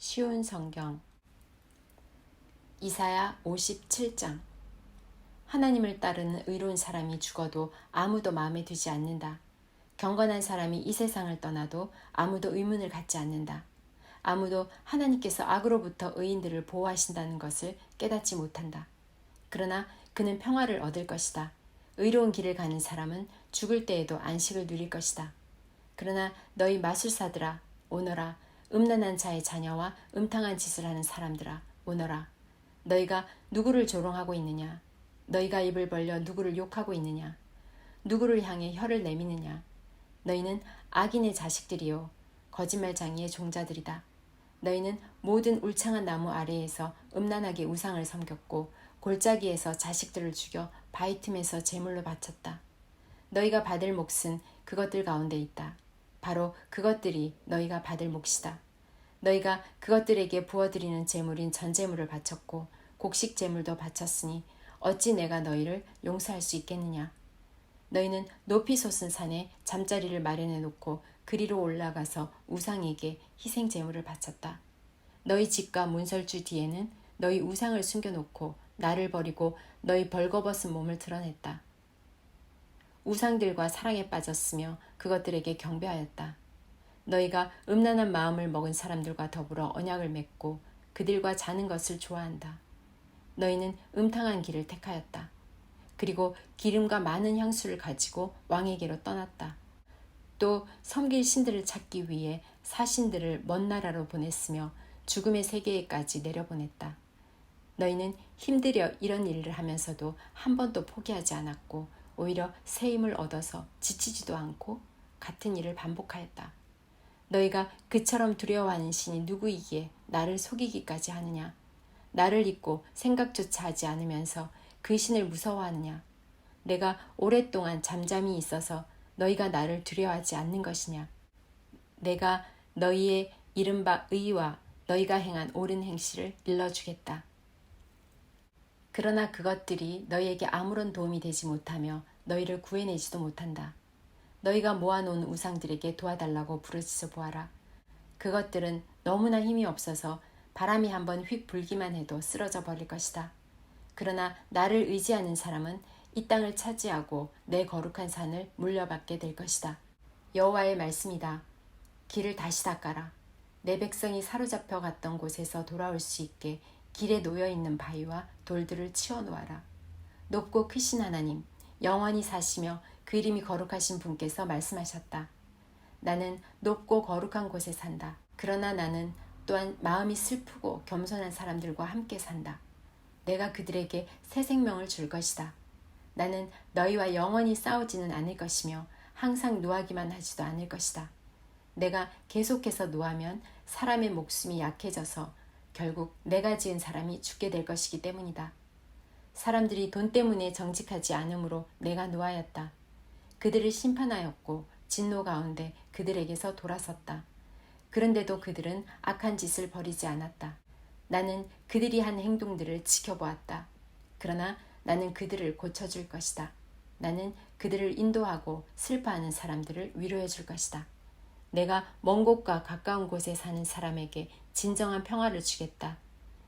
쉬운 성경 이사야 57장. 하나님을 따르는 의로운 사람이 죽어도 아무도 마음에 두지 않는다. 경건한 사람이 이 세상을 떠나도 아무도 의문을 갖지 않는다. 아무도 하나님께서 악으로부터 의인들을 보호하신다는 것을 깨닫지 못한다. 그러나 그는 평화를 얻을 것이다. 의로운 길을 가는 사람은 죽을 때에도 안식을 누릴 것이다. 그러나 너희 마술사들아 오너라. 음란한 자의 자녀와 음탕한 짓을 하는 사람들아 오너라. 너희가 누구를 조롱하고 있느냐? 너희가 입을 벌려 누구를 욕하고 있느냐? 누구를 향해 혀를 내미느냐? 너희는 악인의 자식들이요 거짓말쟁이의 종자들이다. 너희는 모든 울창한 나무 아래에서 음란하게 우상을 섬겼고 골짜기에서 자식들을 죽여 바위 틈에서 제물로 바쳤다. 너희가 받을 몫은 그것들 가운데 있다. 바로 그것들이 너희가 받을 몫이다. 너희가 그것들에게 부어드리는 제물인 전제물을 바쳤고 곡식 제물도 바쳤으니 어찌 내가 너희를 용서할 수 있겠느냐. 너희는 높이 솟은 산에 잠자리를 마련해 놓고 그리로 올라가서 우상에게 희생 제물을 바쳤다. 너희 집과 문설주 뒤에는 너희 우상을 숨겨놓고 나를 버리고 너희 벌거벗은 몸을 드러냈다. 우상들과 사랑에 빠졌으며 그것들에게 경배하였다. 너희가 음란한 마음을 먹은 사람들과 더불어 언약을 맺고 그들과 자는 것을 좋아한다. 너희는 음탕한 길을 택하였다. 그리고 기름과 많은 향수를 가지고 왕에게로 떠났다. 또 섬길 신들을 찾기 위해 사신들을 먼 나라로 보냈으며 죽음의 세계에까지 내려보냈다. 너희는 힘들여 이런 일을 하면서도 한 번도 포기하지 않았고 오히려 새 힘을 얻어서 지치지도 않고 같은 일을 반복하였다. 너희가 그처럼 두려워하는 신이 누구이기에 나를 속이기까지 하느냐? 나를 잊고 생각조차 하지 않으면서 그 신을 무서워하느냐? 내가 오랫동안 잠잠히 있어서 너희가 나를 두려워하지 않는 것이냐? 내가 너희의 이른바 의와 너희가 행한 옳은 행실을 일러주겠다. 그러나 그것들이 너희에게 아무런 도움이 되지 못하며 너희를 구해내지도 못한다. 너희가 모아놓은 우상들에게 도와달라고 부르짖어 보아라. 그것들은 너무나 힘이 없어서 바람이 한번 휙 불기만 해도 쓰러져 버릴 것이다. 그러나 나를 의지하는 사람은 이 땅을 차지하고 내 거룩한 산을 물려받게 될 것이다. 여호와의 말씀이다. 길을 다시 닦아라. 내 백성이 사로잡혀 갔던 곳에서 돌아올 수 있게 길에 놓여있는 바위와 돌들을 치워놓아라. 높고 크신 하나님, 영원히 사시며 그 이름이 거룩하신 분께서 말씀하셨다. 나는 높고 거룩한 곳에 산다. 그러나 나는 또한 마음이 슬프고 겸손한 사람들과 함께 산다. 내가 그들에게 새 생명을 줄 것이다. 나는 너희와 영원히 싸우지는 않을 것이며 항상 노하기만 하지도 않을 것이다. 내가 계속해서 노하면 사람의 목숨이 약해져서 결국 내가 지은 사람이 죽게 될 것이기 때문이다. 사람들이 돈 때문에 정직하지 않으므로 내가 노하였다. 그들을 심판하였고 진노 가운데 그들에게서 돌아섰다. 그런데도 그들은 악한 짓을 버리지 않았다. 나는 그들이 한 행동들을 지켜보았다. 그러나 나는 그들을 고쳐줄 것이다. 나는 그들을 인도하고 슬퍼하는 사람들을 위로해 줄 것이다. 내가 먼 곳과 가까운 곳에 사는 사람에게 진정한 평화를 주겠다.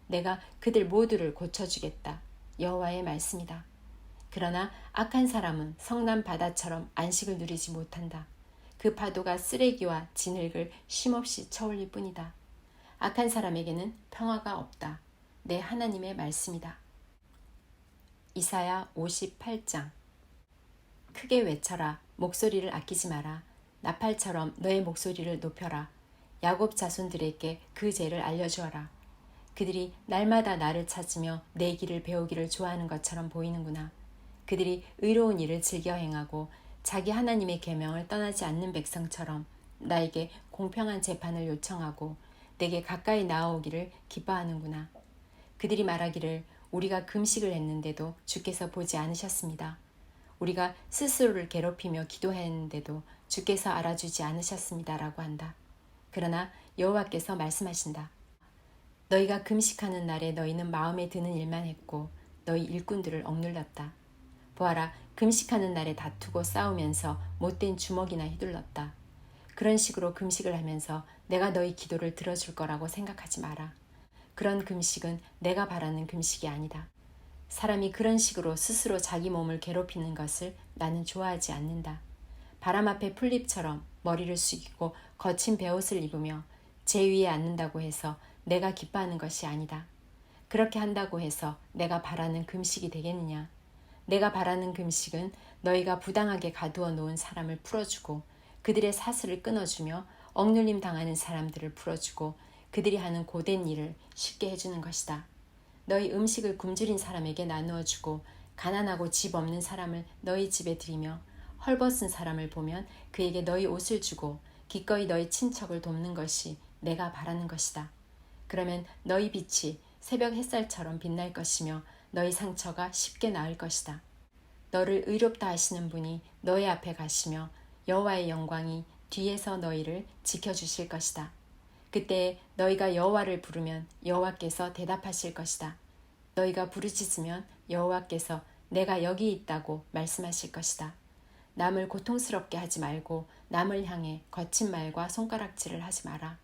내가 그들 모두를 고쳐주겠다. 여호와의 말씀이다. 그러나 악한 사람은 성난 바다처럼 안식을 누리지 못한다. 그 파도가 쓰레기와 진흙을 쉼없이 쳐올릴 뿐이다. 악한 사람에게는 평화가 없다. 내 하나님의 말씀이다. 이사야 58장. 크게 외쳐라. 목소리를 아끼지 마라. 나팔처럼 너의 목소리를 높여라. 야곱 자손들에게 그 죄를 알려주어라. 그들이 날마다 나를 찾으며 내 길을 배우기를 좋아하는 것처럼 보이는구나. 그들이 의로운 일을 즐겨 행하고 자기 하나님의 계명을 떠나지 않는 백성처럼 나에게 공평한 재판을 요청하고 내게 가까이 나아오기를 기뻐하는구나. 그들이 말하기를 우리가 금식을 했는데도 주께서 보지 않으셨습니다. 우리가 스스로를 괴롭히며 기도했는데도 주께서 알아주지 않으셨습니다. 라고 한다. 그러나 여호와께서 말씀하신다. 너희가 금식하는 날에 너희는 마음에 드는 일만 했고 너희 일꾼들을 억눌렀다. 보아라, 금식하는 날에 다투고 싸우면서 못된 주먹이나 휘둘렀다. 그런 식으로 금식을 하면서 내가 너희 기도를 들어줄 거라고 생각하지 마라. 그런 금식은 내가 바라는 금식이 아니다. 사람이 그런 식으로 스스로 자기 몸을 괴롭히는 것을 나는 좋아하지 않는다. 바람 앞에 풀잎처럼 머리를 숙이고 거친 베옷을 입으며 제 위에 앉는다고 해서 내가 기뻐하는 것이 아니다. 그렇게 한다고 해서 내가 바라는 금식이 되겠느냐? 내가 바라는 금식은 너희가 부당하게 가두어 놓은 사람을 풀어주고 그들의 사슬을 끊어주며 억눌림 당하는 사람들을 풀어주고 그들이 하는 고된 일을 쉽게 해주는 것이다. 너희 음식을 굶주린 사람에게 나누어 주고 가난하고 집 없는 사람을 너희 집에 들이며 헐벗은 사람을 보면 그에게 너희 옷을 주고 기꺼이 너희 친척을 돕는 것이 내가 바라는 것이다. 그러면 너희 빛이 새벽 햇살처럼 빛날 것이며 너희 상처가 쉽게 나을 것이다. 너를 의롭다 하시는 분이 너희 앞에 가시며 여호와의 영광이 뒤에서 너희를 지켜주실 것이다. 그때 너희가 여호와를 부르면 여호와께서 대답하실 것이다. 너희가 부르짖으면 여호와께서 내가 여기 있다고 말씀하실 것이다. 남을 고통스럽게 하지 말고 남을 향해 거친 말과 손가락질을 하지 마라.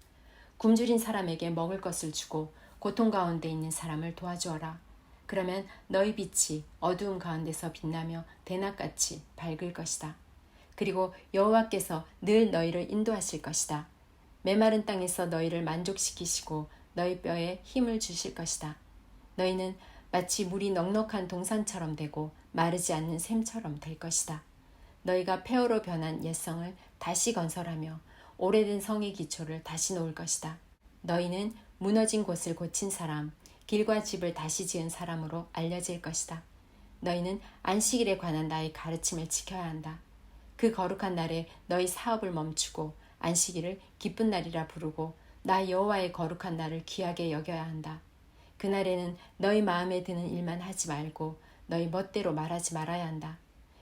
굶주린 사람에게 먹을 것을 주고 고통 가운데 있는 사람을 도와주어라. 그러면 너희 빛이 어두운 가운데서 빛나며 대낮같이 밝을 것이다. 그리고 여호와께서 늘 너희를 인도하실 것이다. 메마른 땅에서 너희를 만족시키시고 너희 뼈에 힘을 주실 것이다. 너희는 마치 물이 넉넉한 동산처럼 되고 마르지 않는 샘처럼 될 것이다. 너희가 폐허로 변한 옛성을 다시 건설하며 오래된 성의 기초를 다시 놓을 것이다. 너희는 무너진 곳을 고친 사람, 길과 집을 다시 지은 사람으로 알려질 것이다. 너희는 안식일에 관한 나의 가르침을 지켜야 한다. 그 거룩한 날에 너희 사업을 멈추고 안식일을 기쁜 날이라 부르고 나 여호와의 거룩한 날을 귀하게 여겨야 한다. 그날에는 너희 마음에 드는 일만 하지 말고 너희 멋대로 말하지 말아야 한다.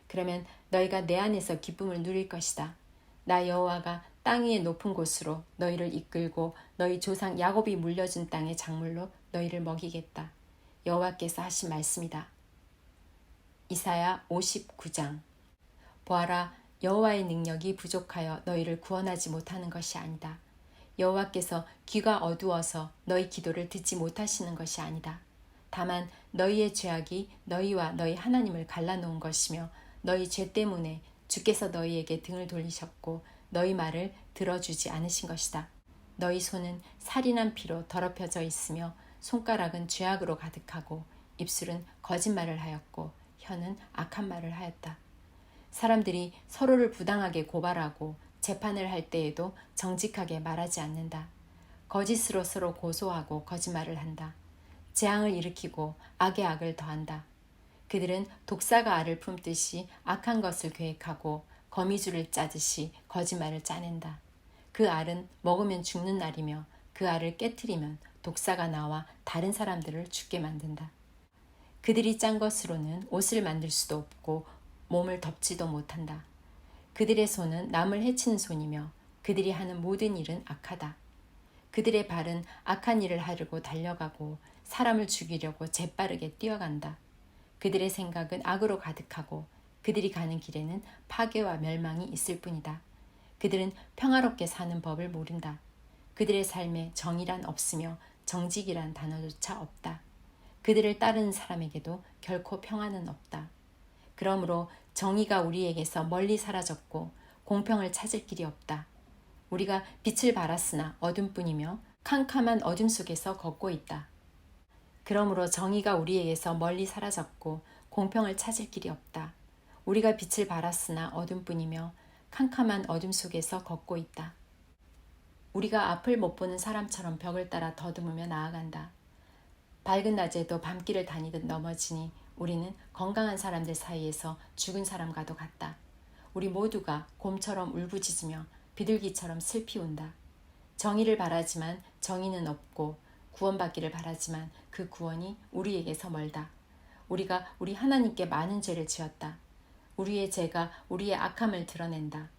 그러면 너희가 내 안에서 기쁨을 누릴 것이다. 나 여호와가 땅 위의 높은 곳으로 너희를 이끌고 너희 조상 야곱이 물려준 땅의 작물로 너희를 먹이겠다. 여호와께서 하신 말씀이다. 이사야 59장. 보아라, 여호와의 능력이 부족하여 너희를 구원하지 못하는 것이 아니다. 여호와께서 귀가 어두워서 너희 기도를 듣지 못하시는 것이 아니다. 다만 너희의 죄악이 너희와 너희 하나님을 갈라놓은 것이며 너희 죄 때문에 주께서 너희에게 등을 돌리셨고 너희 말을 들어주지 않으신 것이다. 너희 손은 살인한 피로 더럽혀져 있으며 손가락은 죄악으로 가득하고 입술은 거짓말을 하였고 혀는 악한 말을 하였다. 사람들이 서로를 부당하게 고발하고 재판을 할 때에도 정직하게 말하지 않는다. 거짓으로 서로 고소하고 거짓말을 한다. 재앙을 일으키고 악의 악을 더한다. 그들은 독사가 알을 품듯이 악한 것을 계획하고 거미줄을 짜듯이 거짓말을 짜낸다. 그 알은 먹으면 죽는 날이며 그 알을 깨트리면 독사가 나와 다른 사람들을 죽게 만든다. 그들이 짠 것으로는 옷을 만들 수도 없고 몸을 덮지도 못한다. 그들의 손은 남을 해치는 손이며 그들이 하는 모든 일은 악하다. 그들의 발은 악한 일을 하려고 달려가고 사람을 죽이려고 재빠르게 뛰어간다. 그들의 생각은 악으로 가득하고 그들이 가는 길에는 파괴와 멸망이 있을 뿐이다. 그들은 평화롭게 사는 법을 모른다. 그들의 삶에 정의란 없으며 정직이란 단어조차 없다. 그들을 따르는 사람에게도 결코 평화는 없다. 그러므로 정의가 우리에게서 멀리 사라졌고 공평을 찾을 길이 없다. 우리가 빛을 발았으나 어둠뿐이며 캄캄한 어둠 속에서 걷고 있다. 그러므로 정의가 우리에게서 멀리 사라졌고 공평을 찾을 길이 없다. 우리가 빛을 발았으나 어둠뿐이며 캄캄한 어둠 속에서 걷고 있다. 우리가 앞을 못 보는 사람처럼 벽을 따라 더듬으며 나아간다. 밝은 낮에도 밤길을 다니듯 넘어지니 우리는 건강한 사람들 사이에서 죽은 사람과도 같다. 우리 모두가 곰처럼 울부짖으며 비둘기처럼 슬피 운다. 정의를 바라지만 정의는 없고 구원받기를 바라지만 그 구원이 우리에게서 멀다. 우리가 우리 하나님께 많은 죄를 지었다. 우리의 죄가 우리의 악함을 드러낸다.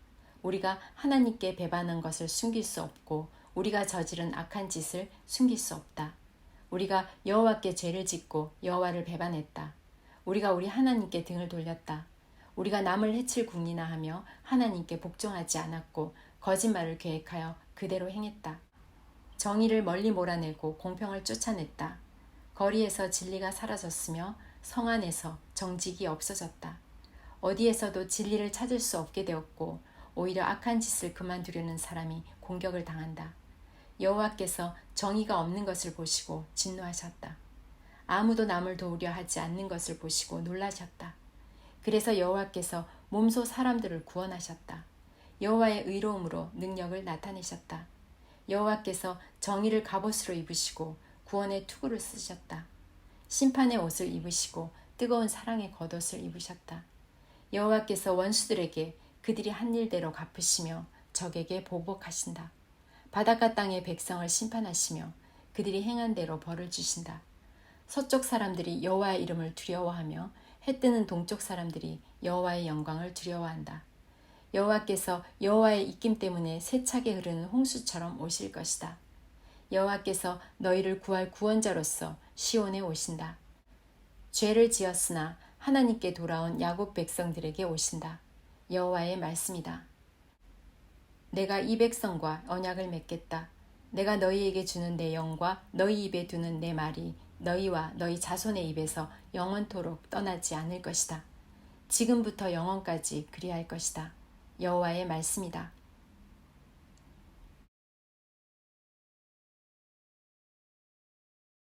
우리가 하나님께 배반한 것을 숨길 수 없고 우리가 저지른 악한 짓을 숨길 수 없다. 우리가 여호와께 죄를 짓고 여호와를 배반했다. 우리가 우리 하나님께 등을 돌렸다. 우리가 남을 해칠 궁리나 하며 하나님께 복종하지 않았고 거짓말을 계획하여 그대로 행했다. 정의를 멀리 몰아내고 공평을 쫓아냈다. 거리에서 진리가 사라졌으며 성 안에서 정직이 없어졌다. 어디에서도 진리를 찾을 수 없게 되었고 오히려 악한 짓을 그만두려는 사람이 공격을 당한다. 여호와께서 정의가 없는 것을 보시고 진노하셨다. 아무도 남을 도우려 하지 않는 것을 보시고 놀라셨다. 그래서 여호와께서 몸소 사람들을 구원하셨다. 여호와의 의로움으로 능력을 나타내셨다. 여호와께서 정의를 갑옷으로 입으시고 구원의 투구를 쓰셨다. 심판의 옷을 입으시고 뜨거운 사랑의 겉옷을 입으셨다. 여호와께서 원수들에게 그들이 한 일대로 갚으시며 적에게 보복하신다. 바닷가 땅의 백성을 심판하시며 그들이 행한 대로 벌을 주신다. 서쪽 사람들이 여호와의 이름을 두려워하며 해 뜨는 동쪽 사람들이 여호와의 영광을 두려워한다. 여호와께서 여호와의 입김 때문에 세차게 흐르는 홍수처럼 오실 것이다. 여호와께서 너희를 구할 구원자로서 시온에 오신다. 죄를 지었으나 하나님께 돌아온 야곱 백성들에게 오신다. 여호와의 말씀이다. 내가 이 백성과 언약을 맺겠다. 내가 너희에게 주는 내 영과 너희 입에 두는 내 말이 너희와 너희 자손의 입에서 영원토록 떠나지 않을 것이다. 지금부터 영원까지 그리할 것이다. 여호와의 말씀이다.